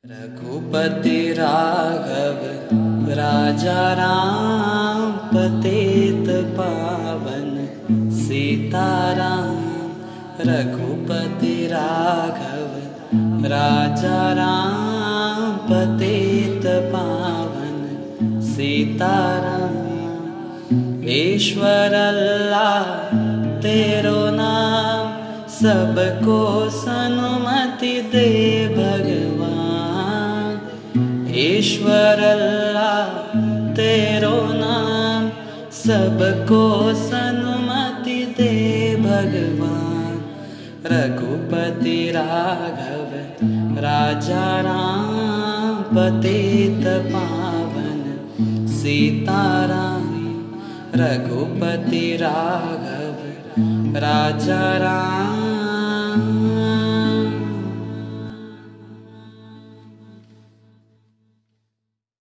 रघुपति राघव राजा राम पतित पावन सीताराम। रघुपति राघव राजा राम पतित पावन सीताराम। ईश्वर अल्लाह तेरो नाम, सबको सनुमति दे भगवान। ईश्वर अल्लाह तेरो नाम, सबको सनुमति दे भगवान। रघुपति राघव राजा राम पतित पावन सीताराम। रघुपति राघव राजा राम